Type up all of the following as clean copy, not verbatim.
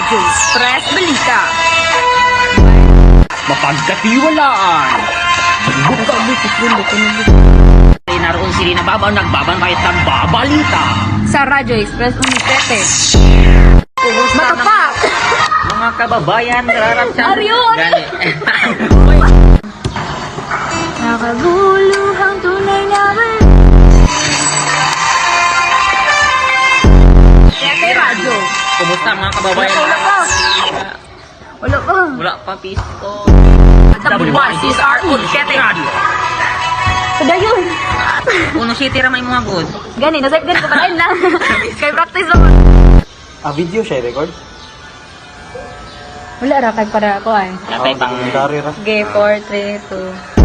Radyo Express Balita. Mapagkatiwalaan. Naroon sila na babaw nagbabanbayat ng babalita. Sa Radyo Express Unipete. Kumusta Matapa! mga kababayan? Arion! Nakaguluhang tunay namin. Sete Radyo. Kumusta mga kababayan? Wala pa. Wala pa. Wala pa pisto. WYCSR Unipete. Radio. Kada yun. Uno city ramay mga good. Gani, nasayip gani ko pakain na. Kay practice naman. Video siya record? Wala ra kay para ako ay. Napay pang Dari ra. Sige, 4, 3, 2.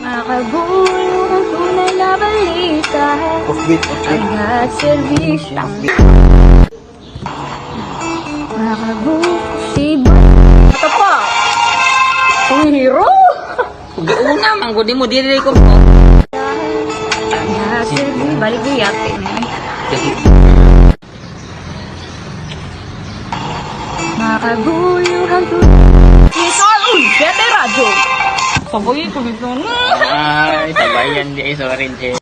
Makagulo ang tunay na balita. Offbeat, offbeat. At servisyo. Offbeat. Makagulo si Ito pa. Ang hero. una man good mo dili ko. At servisyo. Balik ko yate. Makagulo ang tunay. Isar Unipete Radyo. Saboy ko dito na. Ay, sabayan di sorry je.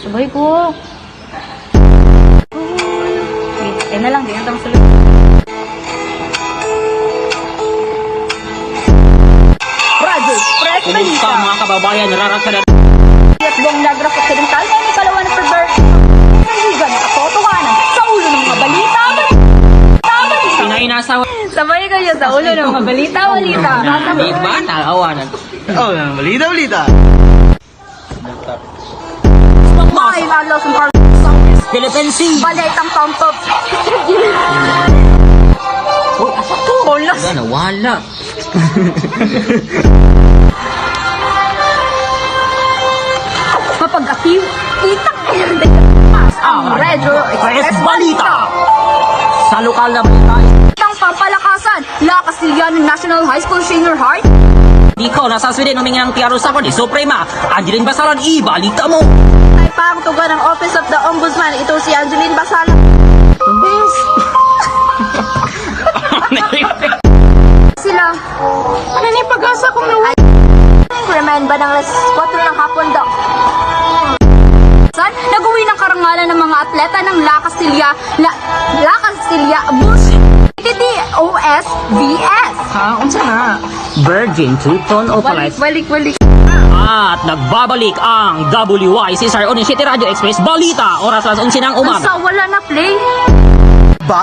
Sabay ko. Wait, kaya na lang. Di na sulit. Radyo Express Kumusta Balita. mga kababayan? Nararasa At buong Negros Occidental na ikalawa na February. Naligan na katotohanan sa ulo ng mga balita. Pinainasa. Sabay kayo sa ulo ng mga balita. Di ba? Naawanan. Oh, balita, balita. May lalo sa mga Philippine Sea. balitang pampap. Uy, asa to? Bolas. Nawala. Mapag-akiw. Itang ang Radyo Express Balita. Sa lokal na balita. Itang pampalakasan. La Castillana National High School Senior High. Di ko nasa Sweden humingi ng tiyaro sa ni Suprema. Angeline Basalan, ibalita mo. Ay pangtugan ng Office of the Ombudsman. Ito si Angeline Basala. Sila. Ano ni pag-asa kong nawala? Remind ba ng alas 4 ng hapon daw? Nag-uwi ng karangalan ng mga atleta ng La Castilla Bush TTOS VS. Ha? Unsa na? Virgin Triton Opalite. Balik. At nagbabalik ang WYCSR City Radio Express Balita. Oras las 11 ng umaga. Sa wala na play.